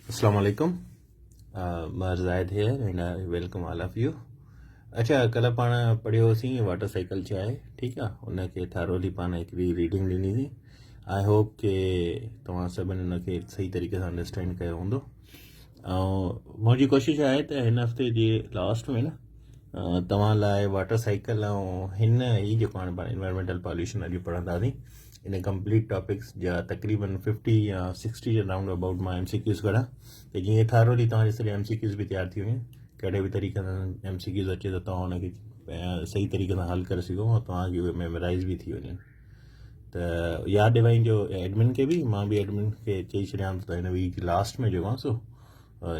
Assalamu alaikum. Zaid here and I welcome all of you. अच्छा कल्ह पाण पढ़ियोसीं water cycle छा आहे, ठीकु आहे, उनखे थारोली पाण हिकिड़ी रीडिंग ॾिनी हुई. आई होप के तव्हां सभिनी उनखे सही तरीक़े सां अंडरस्टैंड कयो हूंदो. ऐं मुंहिंजी कोशिशि आहे त हिन हफ़्ते जे लास्ट में न तव्हां लाइ वाटर साइकिल ऐं हिन ई जेको हाणे पाण इन्वायरमेंटल पॉल्यूशन अॼु पढ़ंदासीं इन कंप्लीट टॉपिक्स जा तक़रीबन 50 या 60 जे राउंड अबाउट मां MCQs कढा त जीअं थारोली तव्हांजे सॼे MCQs बि तयारु थी वञे. कहिड़े बि तरीक़े सां MCQs अचे त तव्हां हुनखे सही तरीक़े सां हल करे सघो ऐं तव्हांखे उहे मेमोराइज़ बि थी वञनि. त यादि ॾिवाईंजो एडमिन खे बि, मां बि एडमिन खे चई छॾियां त हिन वीक लास्ट में जेको आहे सो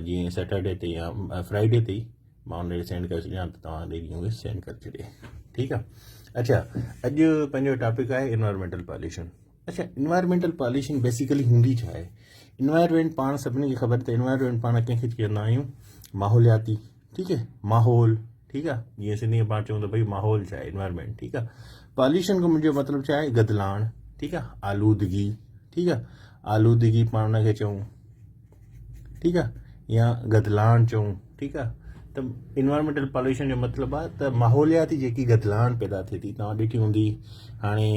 जीअं सैटरडे ते या फ्राइडे ते ई मां हुन सेंड करे छॾियां त तव्हां ॾेई उहे सेंड करे छॾे. ठीकु आहे. अच्छा, अॼु पंहिंजो टॉपिक आहे इन्वायरमेंटल पॉल्यूशन. अच्छा, इन्वायरमेंटल पॉल्यूशन बेसिकली हूंदी छा आहे? इन्वायरमेंट पाण सभिनी खे ख़बर त इन्वायरमेंट पाण कंहिंखे चवंदा आहियूं, माहौलियाती. ठीकु आहे, माहौल. ठीकु आहे, जीअं सिंधी में पाण चऊं त भई माहौल छा आहे, इन्वायरमेंट. ठीकु आहे. पॉल्यूशन खां मुंहिंजो मतिलबु छा आहे? गदलाण. ठीकु आहे, आलूदगी. ठीकु आहे, आलूदगी पाण हुनखे चऊं. ठीकु आहे, या गदलाण चऊं. ठीकु आहे. त इन्वायरमेंटल पॉल्यूशन जो मतिलबु आहे त माहौलियाती जेकी गदलाण पैदा थिए थी. तव्हां ॾिठी हूंदी हाणे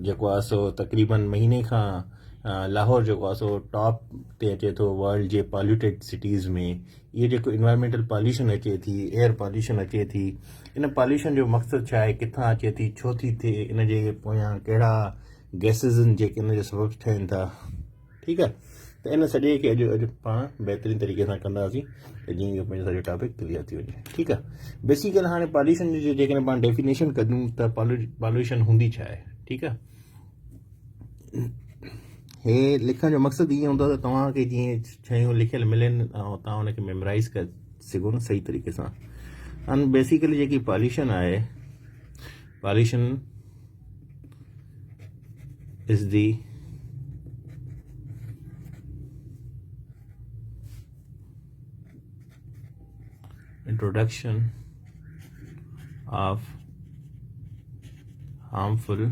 जेको आहे सो तक़रीबन महीने खां लाहौर जेको आहे सो टॉप ते अचे थो वर्ल्ड जे पॉल्यूटेड सिटीज़ में. इहे जेको इन्वायरमेंटल पॉल्यूशन अचे थी, एयर पॉल्यूशन अचे थी, इन पॉल्यूशन जो मक़सदु छा आहे, किथां अचे थी, छो थी थिए, इन जे पोयां कहिड़ा गैसिस आहिनि जेके इन जो सबबु ठहनि था. ठीकु आहे. त इन सॼे खे अॼु पाण बहितरीन तरीक़े सां कंदासीं त जीअं इहो पंहिंजो सॼो टॉपिक क्लियर थी वञे. ठीकु आहे. बेसिकली हाणे पॉल्यूशन जी जेकॾहिं पाण डेफिनेशन कयूं त पॉल्यूशन हूंदी छा आहे. ठीकु आहे. हे लिखण जो मक़सदु ईअं हूंदो त तव्हांखे जीअं शयूं लिखियल मिलनि ऐं तव्हां हुनखे मेमोराइज़ करे सघो न सही तरीक़े सां. हाणे बेसिकली जेकी पॉल्यूशन आहे, pollution is the introduction of harmful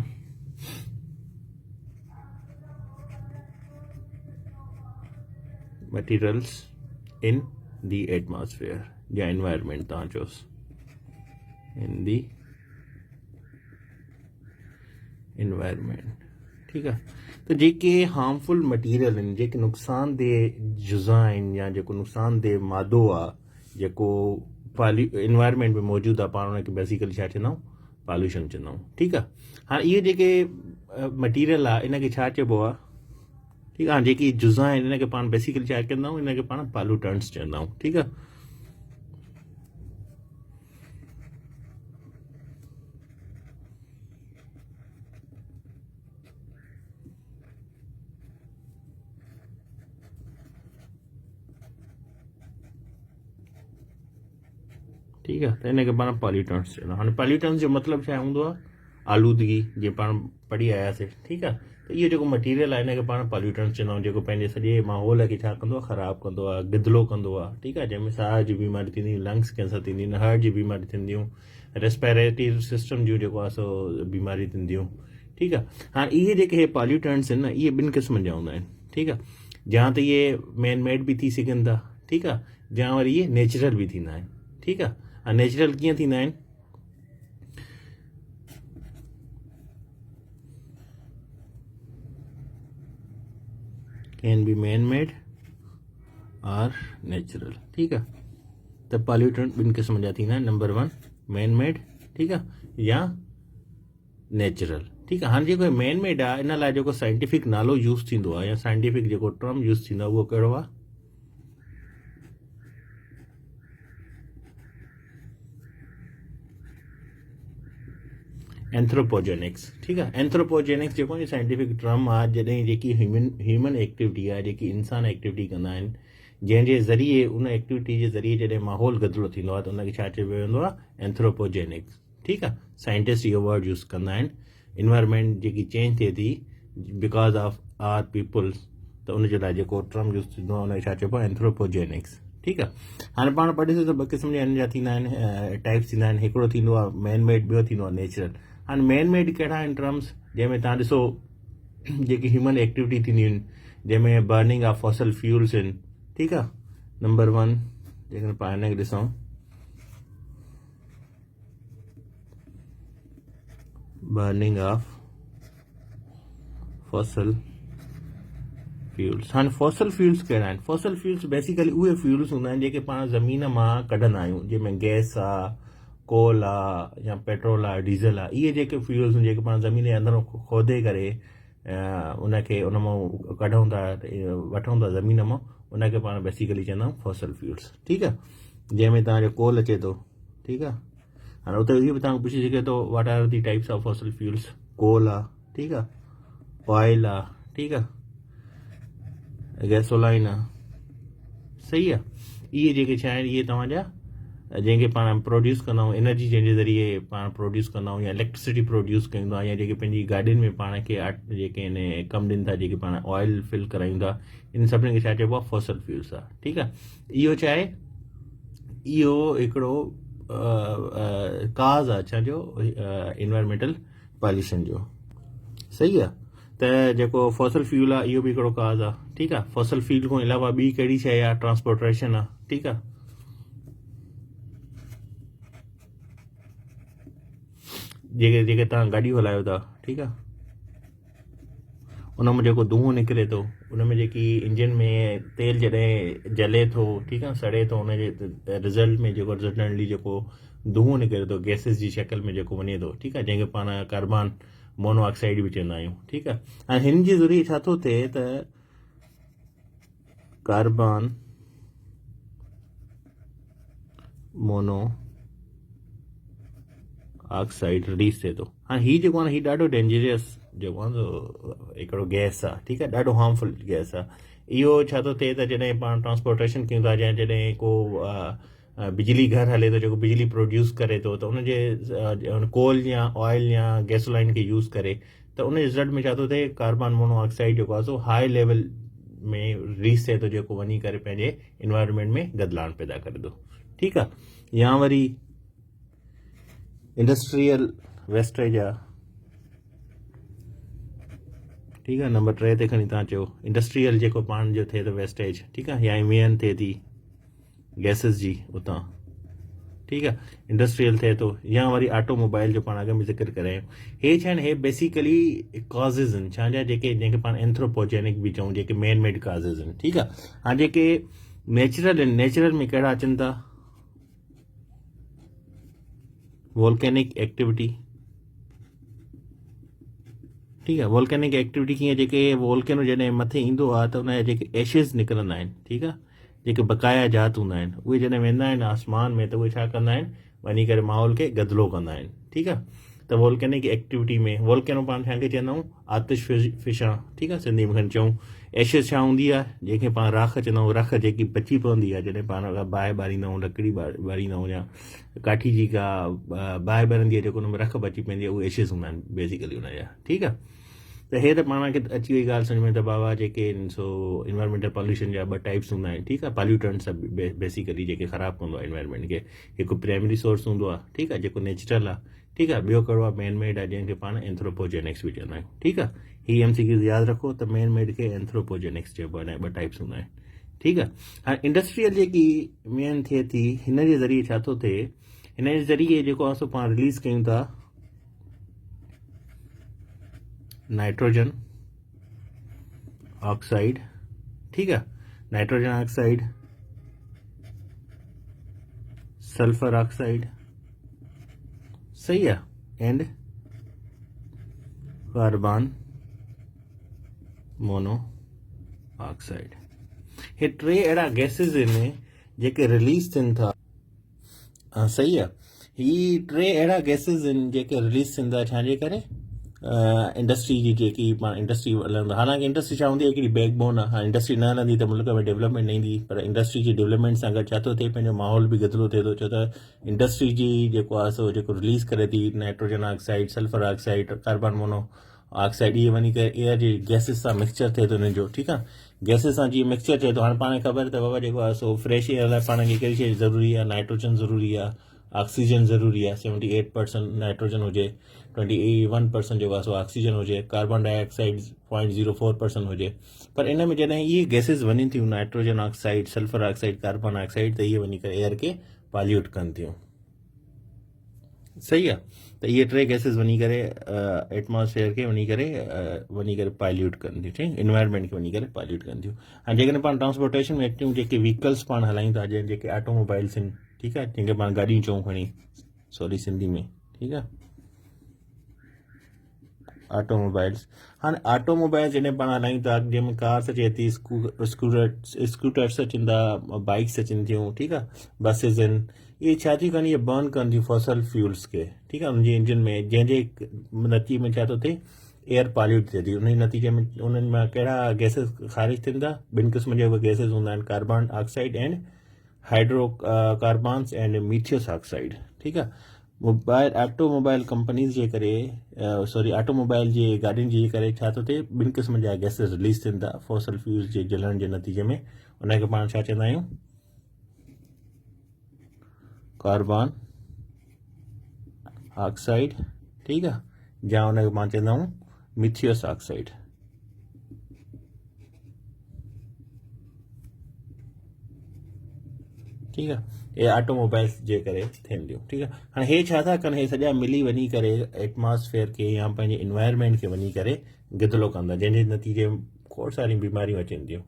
materials in the atmosphere या environment तव्हां चोस in the environment. ठीकु आहे. त जेके हार्मफुल मटीरियल आहिनि, जेके नुक़सानदेह जुज़ा आहिनि या जेको नुक़सानदेह मादो आहे जेको इन्वायरमेंट में मौजूदु आहे, पाण हुनखे बेसिकली छा चवंदा आहियूं? पॉल्यूशन चवंदा आहियूं. ठीकु आहे. हाणे इहे जेके मटीरियल आहे इनखे छा चइबो आहे? ठीकु आहे. जेकी जुज़ा आहिनि इनखे पाण बेसिकली छा कंदा आहियूं? इनखे पाण पॉल्यूटेंट्स चवंदा आहियूं. ठीकु आहे. ठीकु आहे. त हिनखे पाण पॉल्यूटेंट्स चवंदा आहियूं. हाणे पॉल्यूटेंट्स जो मतिलबु छा हूंदो आहे? आलूदगी, जीअं पाण पढ़ी आयासीं. ठीकु आहे. त इहो जेको मटीरियल आहे हिनखे पाण पॉल्यूटेंट्स चवंदा आहियूं, जेको पंहिंजे सॼे माहौल खे छा कंदो आहे? ख़राबु कंदो आहे, गिदलो कंदो आहे. ठीकु आहे. जंहिंमें साह जी बीमारी थींदी, लंग्स कैंसर थींदी, हार्ट जी बीमारी थींदियूं, रेस्पिरेटरी सिस्टम जूं जेको आहे सो बीमारी थींदियूं. ठीकु आहे. हाणे इहे जेके पॉल्यूटेंट्स आहिनि न, इहे ॿिनि क़िस्मनि जा हूंदा आहिनि. ठीकु आहे. या त इहे मैन मेड बि थी सघनि था. ठीकु आहे. या वरी इहे नेचुरल बि थींदा आहिनि. ठीकु आहे. नेचुरल कीअं थींदा आहिनि? कैन बी मैन मेड और नेचुरल. ठीकु आहे. त पॉल्यूटेंट ॿिनि क़िस्म जा थींदा आहिनि. Number 1 man made. ठीकु आहे. या नेचुरल. ठीकु आहे. हाणे जेको मैन मेड आहे इन लाइ जेको साइंटिफिक नालो यूज़ थींदो आहे या साइंटिफिक जेको टर्म यूज़ थींदो आहे उहो कहिड़ो आहे? एंथ्रोपोजेनिक्स. ठीकु आहे. एंथ्रोपोजेनिक्स जेको आहे साइंटिफिक टर्म आहे जॾहिं जेकी ह्यूमन एक्टिविटी आहे, जेकी इंसान एक्टिविटी कंदा आहिनि, जंहिंजे ज़रिए उन एक्टिविटी जे ज़रिए जॾहिं माहौल गदिलो थींदो आहे त उनखे छा चइबो वेंदो आहे? एंथ्रोपोजेनिक्स. ठीकु आहे. साइंटिस्ट इहो वर्ड यूज़ कंदा आहिनि. इन्वायरमेंट जेकी चेंज थिए थी बिकॉज ऑफ आर पीपल्स, त उनजे लाइ जेको टर्म यूज़ थींदो आहे उनखे छा चइबो आहे? एंथ्रोपोजेनिक्स. ठीकु आहे. हाणे पाण पढ़ीसीं त ॿ क़िस्म जा हिन जा थींदा आहिनि, टाइप्स थींदा आहिनि. हिकिड़ो थींदो आहे मैन मेड, ॿियो थींदो आहे नेचुरल. हाणे मैन मेड कहिड़ा आहिनि टर्म्स? जंहिंमें तव्हां ॾिसो जेकी ह्यूमन एक्टिविटी थींदियूं आहिनि, जंहिंमें बर्निंग ऑफ फॉसल फ्यूल्स आहिनि. ठीकु आहे। नंबर 1 जेकॾहिं पाण हिनखे ॾिसूं बर्निंग ऑफ फॉसल फ्यूल्स। हाणे फॉसल फ्यूल्स कहिड़ा आहिनि? फॉसल फ्यूल्स बेसिकली उहे फ्यूल्स हूंदा आहिनि जेके पाण ज़मीन मां कढंदा आहियूं, जंहिंमें गैस आहे, कोल आहे, या पेट्रोल आहे, डीज़ल आहे। इहे जेके फ्यूल्स आहिनि जेके पाण ज़मीन जे अंदरि खोदे करे उनखे उन मां कढूं था, वठूं था ज़मीन मां, उनखे पाण बेसिकली चवंदा आहियूं फॉसल फ्यूल्स। ठीकु आहे, जंहिंमें तव्हांजो कोल अचे थो। ठीकु आहे, हाणे उते इहो बि तव्हांखे पुछी सघे थो what are the types of fossil fuels. Coal आहे, ठीकु आहे, ऑयल आहे, ठीकु आहे, गैसोलाइन आहे, सही आहे। इहे जेके छा आहिनि, इहे तव्हांजा जंहिंखे पाण प्रोड्यूस कंदा आहियूं, एनर्जी जंहिंजे ज़रिए पाण प्रोड्यूस कंदा आहियूं, या इलेक्ट्रिसिटी प्रोड्यूस कयूं था, या जेके पंहिंजी गाॾियुनि में पाण खे जेके इन कमु ॾियनि था, जेके पाण ऑयल फिल करायूं था, इन सभिनी खे छा चइबो आहे? फॉसल फ्यूल्स आहे। ठीकु आहे, इहो छा आहे? इहो हिकिड़ो काज़ आहे छाजो? इन्वायरमेंटल पॉल्यूशन जो। सही आहे, त जेको फॉसल फ्यूल आहे इहो बि हिकिड़ो काज़ आहे। ठीकु आहे, फॉसल फ्यूल खां अलावा ॿी कहिड़ी शइ आहे? ट्रांसपोर्टेशन आहे। ठीकु आहे, जेके तव्हां गाॾियूं हलायो था, ठीकु आहे, उन में जेको धुओं निकिरे थो, उन में जेकी इंजन में तेल जॾहिं जले थो, ठीकु आहे, सड़े थो, उनजे रिज़ल्ट में जेको रिज़ल्टेंटली जेको धुओं निकिरे थो गैसिस जी शक्ल में जेको वञे थो, ठीकु आहे, जंहिंखे पाण कार्बन मोनोऑक्साइड बि चवंदा आहियूं। ठीकु आहे, हाणे हिन जे ज़रिए छा थो थिए त कार्बन मोनो ऑक्साइड रिलीज़ थिए थो। हाणे हीउ जेको आहे न, हीउ ॾाढो डेंजरियस जेको आहे हिकिड़ो गैस आहे। ठीकु आहे, ॾाढो हार्मफुल गैस आहे। इहो छा थो थिए त जॾहिं पाण ट्रांसपोर्टेशन कयूं था, या जॾहिं को बिजली घर हले थो, जेको बिजली प्रोड्यूस करे थो, त उनजे कोल या ऑयल या गैसोलाइन खे यूज़ करे, त उन रिज़ल्ट में छा थो थिए? कार्बन मोनोऑक्साइड जेको आहे सो हाई लेवल में रिलीज़ थिए थो, जेको वञी करे पंहिंजे इन्वायरमेंट में गदलाइण पैदा करे थो। ठीकु आहे, या वरी इंडस्ट्रियल वेस्टेज आहे। ठीकु आहे, नंबर 3 ते खणी तव्हां चयो इंडस्ट्रियल जेको पाण जो थिए थो वेस्टेज। ठीकु आहे, या इमियन थिए थी गैसिस जी उतां। ठीकु आहे, इंडस्ट्रियल थिए थो, या वरी ऑटोमोबाइल जो पाण अॻे में ज़िक्र करायूं। हे छा आहिनि? हे बेसिकली कॉज़िस आहिनि छाजा? जंहिंखे पाण एंथ्रोपोजेनिक बि चऊं, जेके मैन मेड कॉज़िस आहिनि। ठीकु आहे, हाणे जेके नेचुरल आहिनि, नेचुरल में कहिड़ा अचनि था? Volcanic activity. ठीकु आहे, वोल्केनिक एक्टिविटी कीअं? जेके वोल्केनो जॾहिं मथे ईंदो आहे त उनजा जेके एशिस निकिरंदा आहिनि, ठीकु आहे, जेके बक़ाया जात हूंदा आहिनि, उहे जॾहिं वेंदा आहिनि आसमान में, त उहे छा कंदा आहिनि? वञी करे माहौल खे गदिलो कंदा आहिनि। ठीकु आहे, त वोल्केनिक एक्टिविटी में वोल्केनो पाण छाखे चवंदा आहियूं? आतिशफ़िशां। ठीकु आहे, सिंधी में खणी चऊं। एशिस छा हूंदी आहे? जंहिंखे पाण राख चवंदा आहियूं। राख जेकी बची पवंदी आहे जॾहिं पाण बाहि ॿारींदा आहियूं, लकड़ी ॿारींदा आहियूं, या काठी जी का बाहि ॿरंदी आहे, जेको हुन में रख बची पवंदी आहे, उहे एशिस हूंदा आहिनि बेसिकली हुनजा। ठीकु आहे, त हे त पाण खे अची वई ॻाल्हि सम्झ में त बाबा जेके आहिनि सो इन्वायरमेंटल पॉल्यूशन जा 2 टाइप्स हूंदा आहिनि। ठीकु आहे, पॉल्यूटेंट्स बेसिकली जेके ख़राबु कंदो आहे इन्वायरमेंट खे। हिकु प्राइमरी सोर्स हूंदो आहे, ठीकु आहे, जेको नेचुरल आहे। ठीकु आहे, ॿियो कहिड़ो आहे? मैन मेड आहे, जंहिंखे पाण एंथ्रोपोजेनिक्स बि चवंदा आहियूं। ठीकु आहे, ही MCQ यादि रखो त मैन मेड खे एंथ्रोपोजेनिक्स चइबो आहे, 2 टाइप्स हूंदा आहिनि। ठीकु आहे, हाणे इंडस्ट्रियल जेकी मेन थिए थी, हिन जे ज़रिए छा थो थिए? हिन जे ज़रिए जेको आहे सो पाण रिलीज़ कयूं था नाइट्रोजन ऑक्साइड। ठीकु आहे, नाइट्रोजन ऑक्साइड, सल्फर ऑक्साइड, सही आहे, एंड कार्बन मोनो ऑक्साइड। हे 3 अहिड़ा गैसिस आहिनि जेके रिलीज़ थियनि था। सही आहे, ही 3 अहिड़ा गैसिस आहिनि जेके रिलीज़ थियनि था छाजे करे? इंडस्ट्री जी जेकी पाण इंडस्ट्री हलंदा। हालांकि इंडस्ट्री छा हूंदी आहे? हिकिड़ी बैकबोन आहे। हाणे इंडस्ट्री न हलंदी त मुल्क में डेवलपमेंट न ईंदी, पर इंडस्ट्री जी डेवलपमेंट सां गॾु छा थो थिए? पंहिंजो माहौल बि गदिलो थिए थो, छो त इंडस्ट्री जी जेको आहे सो जेको रिलीज़ करे थी nitrogen oxide, sulphur oxide, carbon mono oxide, इहे वञी करे एयर जी गैसिस सां मिक्सचर थिए थो हिननि जो। ठीकु आहे, गैसिस सां जीअं मिक्सचर थिए थो। हाणे पाण खे ख़बर त बाबा जेको आहे सो फ्रेश एयर लाइ पाण खे कहिड़ी शइ ज़रूरी आहे? नाइट्रोजन ज़रूरी आहे, ऑक्सीजन ज़रूरी आहे 78% नाइट्रोजन हुजे 21% जेको आहे सो ऑक्सीजन हुजे कार्बन डाइऑक्साइड 0.04% हुजे पर इन में जॾहिं इहे गैसिस वञनि थियूं nitrogen oxide sulphur oxide carbon oxide त इहे वञी करे एयर खे पॉल्यूट कनि थियूं सही आहे त इहे टे गैसिस वञी करे एटमॉस्फेयर खे वञी करे पॉल्यूट कनि थियूं ठीकु इन्वायरमेंट खे वञी करे पॉल्यूट कनि थियूं हाणे जेकॾहिं पाण ट्रांसपोर्टेशन में अचूं जेके व्हीकल्स पाण हलायूं था जेके ऑटोमोबाइल्स आहिनि ठीकु आहे जंहिंखे पाण गाॾियूं चऊं खणी सॉरी सिंधी में ठीकु आहे ऑटोमोबाइल्स हाणे ऑटोमोबाइल्स जॾहिं पाण हलायूं था जंहिंमें कार्स अचे थी स्कूटर्स अचनि था बाइक्स अचनि थियूं ठीकु आहे बसिस आहिनि इहे छा थियूं कनि इहे बर्न कनि थियूं फॉसल फ्यूल्स खे ठीकु आहे उनजे इंजन में जंहिंजे नतीजे में छा थो थिए एयर पॉल्यूट थिए थी उन नतीजे में उन्हनि मां कहिड़ा गैसिस ख़ारिज थियनि था ॿिनि क़िस्म जा उहे गैसिस हूंदा आहिनि carbon oxide and hydrocarbons and मीथियस ऑक्साइड ठीकु आहे मोबाइल ऑटोमोबाइल कंपनीज़ जे करे सॉरी ऑटोमोबाइल जे गाॾियुनि जे करे छा थो थिए ॿिनि क़िस्म जा गैसिस रिलीज़ थियनि था फॉसल फ्यूल्स जे जलण जे नतीजे में उनखे पाण छा चवंदा आहियूं कार्बन ऑक्साइड ठीकु आहे या उनखे पाण चवंदा आहियूं मिथियस ऑक्साइड ठीकु आहे हे ऑटोमोबाइल्स जे करे थियनि थियूं ठीकु आहे हाणे हे छा था कनि हे सॼा मिली वञी करे एटमॉस्फेयर खे या पंहिंजे इन्वायरमेंट खे वञी करे गिदलो कंदा जंहिंजे नतीजे में खोड़ सारियूं बीमारियूं अचनि थियूं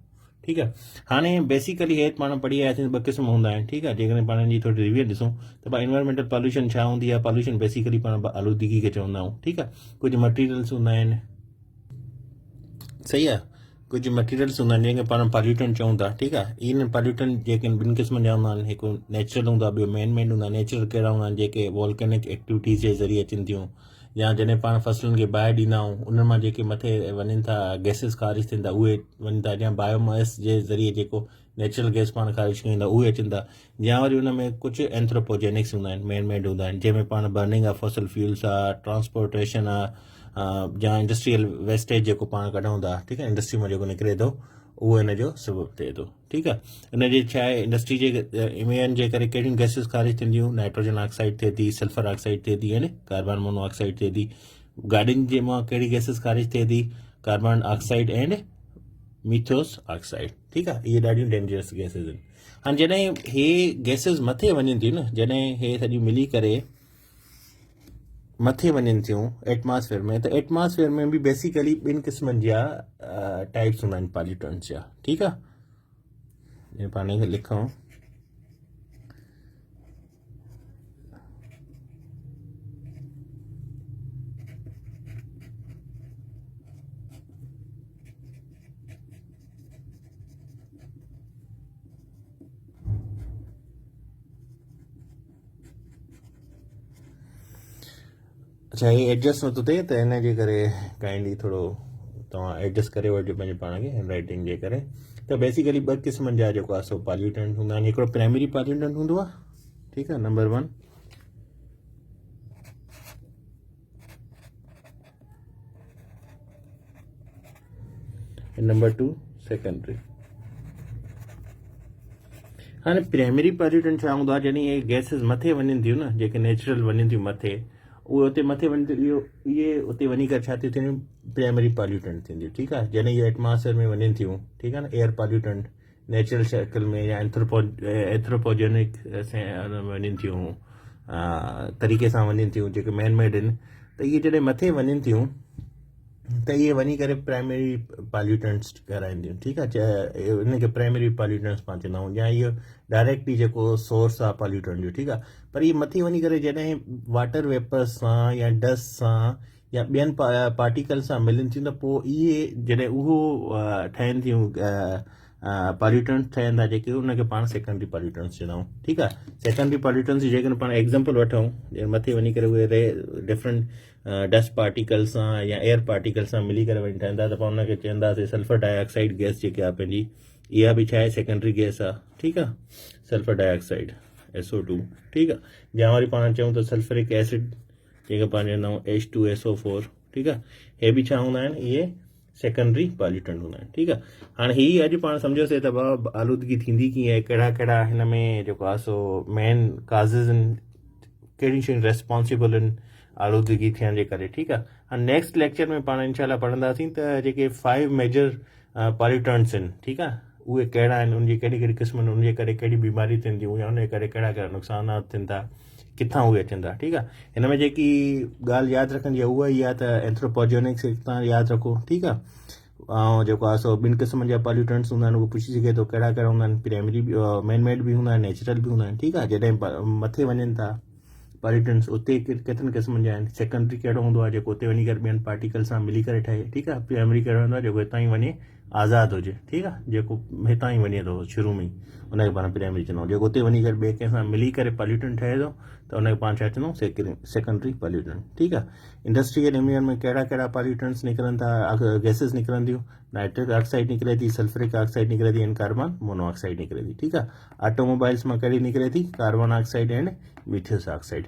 ठीकु आहे हाणे बेसिकली हे पाण पढ़ी आयासीं ॿ क़िस्म हूंदा आहिनि ठीकु आहे जेकॾहिं पाण जी थोरी रिव्यू ॾिसूं त पाण इन्वायरमेंटल पॉल्यूशन छा हूंदी आहे पॉल्यूशन बेसिकली पाण आलूदगी खे चवंदा आहियूं ठीकु आहे कुझु मटीरियल्स हूंदा आहिनि सही आहे कुझु मटीरियल्स हूंदा आहिनि जंहिंखे पाण पॉल्यूटेंट चऊं था ठीकु आहे इन पॉल्यूटेंट जेके ॿिनि क़िस्मनि जा हूंदा आहिनि हिकु नेचुरल हूंदो आहे ॿियो मैन मेड हूंदा आहिनि नेचुरल कहिड़ा हूंदा आहिनि जेके वॉल्केनिक एक्टिविटीज़ जे ज़रिए अचनि थियूं या जॾहिं पाण फसलुनि खे बाहि ॾींदा आहियूं उन मां जेके मथे वञनि था गैसिस ख़ारिज थियनि था उहे वञनि था या बायोमास जे ज़रिए जेको नेचुरल गैस पाण ख़ारिज कयूं था उहे अचनि था या वरी उन में कुझु एंथ्रोपोजेनिक्स हूंदा आहिनि मैन मेड हूंदा आहिनि जंहिंमें पाण बर्निंग आहे फॉसल फ्यूल्स आहे ट्रांसपोर्टेशन आहे या इंडस्ट्रियल वेस्टेज जेको पाण कढूं था ठीकु आहे इंडस्ट्री मां जेको निकिरे थो उहो हिन जो सबबु थिए थो ठीकु आहे इन जे छा आहे इंडस्ट्री जे इमेन जे करे कहिड़ियूं गैसिस ख़ारिज थींदियूं नाइट्रोजन ऑक्साइड थिए थी सल्फर ऑक्साइड थिए थी यानी कार्बन मोनोऑक्साइड थिए थी गाॾियुनि जे मां कहिड़ी गैसिस ख़ारिज थिए थी कार्बन ऑक्साइड एंड मीथोस ऑक्साइड ठीकु आहे इहे ॾाढियूं डेंजरस गैसिस आहिनि हाणे जॾहिं हे गैसिस मथे वञनि थियूं न जॾहिं हे सॼियूं मिली करे मथे वञनि थियूं एटमॉस्फेयर में त एटमॉस्फेयर में बि बेसिकली ॿिनि क़िस्मनि जा टाइप्स हूंदा आहिनि पॉल्यूटेंट्स जा ठीकु आहे जीअं पाण खे लिखूं अच्छा हे एडजस्ट नथो थिए त हिन जे करे काइंडली थोरो तव्हां एडजस्ट करे वठिजो पंहिंजे पाण खे हैंड राइटिंग जे करे त बेसिकली ॿ क़िस्मनि जा जेको आहे सो पॉल्यूटेंट हूंदा आहिनि हिकिड़ो प्राइमरी पॉल्यूटेंट हूंदो आहे ठीकु आहे नंबर 1 नंबर 2 सेकेंडरी हाणे प्राइमरी पॉल्यूटेंट छा हूंदो आहे जॾहिं इहे गैसिस मथे वञनि थियूं न जेके नेचुरल वञनि थियूं मथे उहे उते मथे वञनि थियूं इहे उते वञी करे छा थियूं थींदियूं प्राइमरी पॉल्यूटेंट थींदियूं ठीकु आहे जॾहिं इहे एटमॉस्फेयर में वञनि थियूं ठीकु आहे न एयर पॉल्यूटेंट नेचुरल शक्ल में या एंथ्रोपोजेनिक वञनि थियूं तरीक़े सां वञनि थियूं जेके मैन मेड आहिनि त इहे जॾहिं मथे वञनि थियूं त इहे वञी करे प्राइमरी पॉल्यूटेंट्स कराईंदियूं ठीकु आहे चाहे इनखे प्राइमरी पॉल्यूटेंट्स पाण चवंदा आहियूं या इहो डायरेक्टली जेको सोर्स आहे पॉल्यूटेंट जो ठीकु आहे पर इहे मथे वञी करे जॾहिं वाटर वेपर्स सां या डस्ट सां या ॿियनि पार्टिकल सां मिलनि थियूं त पोइ इहे जॾहिं उहो ठहनि थियूं पॉल्यूटेंट्स ठहनि था जेके उनखे पाण सेकेंडरी पॉल्यूटेंट्स चवंदा आहियूं ठीकु आहे सेकेंडरी पॉल्यूटेंट्स जी जेकॾहिं पाण एग्ज़ाम्पल वठूं मथे वञी करे उहे डिफरेंट डस्ट पार्टिकल्स सां या एयर पार्टिकल्स सां मिली करे वञी ठहंदा त पोइ उनखे चवंदासीं सल्फर डाइऑक्साइड गैस जेकी आहे पंहिंजी इहा बि छा आहे सेकेंडरी गैस आहे ठीकु आहे सल्फर डाइऑक्साइड SO2 ठीकु आहे या वरी पाण चऊं त सल्फरिक एसिड जेके पाण चवंदा आहियूं H2SO4 ठीकु आहे हे बि छा हूंदा आहिनि इहे सेकेंडरी पॉल्यूटेंट हूंदा आहिनि ठीकु आहे हाणे हीअ अॼु पाण सम्झोसीं त आलूदगी थींदी कीअं आहे कहिड़ा कहिड़ा हिन में जेको आहे सो मेन काज़िस आहिनि कहिड़ियूं शयूं रेस्पॉन्सिबल आहिनि आलूदगी थियण जे करे, ठीकु आहे। हाणे नेक्स्ट लेक्चर में पाण इंशाल्लाह पढ़ंदासीं त जेके 5 मेजर पॉल्यूटेंट्स आहिनि, ठीकु आहे, उहे कहिड़ा आहिनि, उनजी कहिड़ी कहिड़ी क़िस्म आहिनि, उनजे करे कहिड़ी बीमारी थियनि थियूं या उनजे करे कहिड़ा कहिड़ा नुक़सानात थियनि था, किथां उहे अचनि था, ठीकु आहे। हिन में जेकी ॻाल्हि यादि रखंदी आहे उहा ई आहे त एंथ्रोपोजेनिक्स तव्हां यादि रखो, ठीकु आहे। ऐं जेको आहे सो 2 क़िस्मनि जा पॉल्यूटेंट्स हूंदा आहिनि, उहो पुछी सघे थो कहिड़ा कहिड़ा हूंदा आहिनि, प्राइमरी मैन मेड बि हूंदा आहिनि, नेचुरल बि हूंदा आहिनि, ठीकु आहे। जॾहिं मथे वञनि था पॉल्यूटेंट्स, उते केतिरनि क़िस्मनि जा आहिनि। सेकेंडरी कहिड़ो हूंदो आहे, जेको उते वञी करे ॿियनि पार्टिकल सां मिली करे ठहे, ठीकु आहे। प्राइमरी कहिड़ो हूंदो आहे, जेको हितां ई वञे आज़ादु हुजे, ठीकु आहे, जेको हितां ई वञे थो शुरू में ई, उनखे पाण प्राइमरी चवंदा आहियूं। जेको उते वञी करे ॿिए कंहिं सां मिली करे पॉल्यूटेंट ठहे थो त उनखे पाण छा चवंदा आहियूं, सेकेंडरी पॉल्यूटेंट, ठीकु आहे। इंडस्ट्रियल एमिशन में कहिड़ा कहिड़ा पॉल्यूटेंट्स निकिरनि था, गैसेस निकिरनि थियूं, नाइट्रिक ऑक्साइड निकिरे थी, सल्फ्रिक ऑक्साइड निकिरे थी, एंड कार्बन मोनोऑक्साइड निकिरे थी, ठीकु आहे। ऑटोमोबाइल्स मां कहिड़ी निकिरे थी, कार्बन ऑक्साइड एंड मीथियस ऑक्साइड।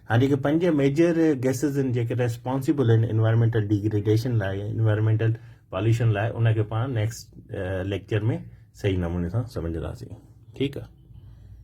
हाणे जेके 5 मेजर गैसेस आहिनि जेके रेस्पॉन्सिबल आहिनि इन्वायरमेंटल डिग्रेडेशन लाइ, इन्वायरमेंटल पॉल्यूशन लाइ, उनखे पाण नेक्स्ट लेक्चर में सही नमूने सां सम्झंदासीं, ठीकु आहे।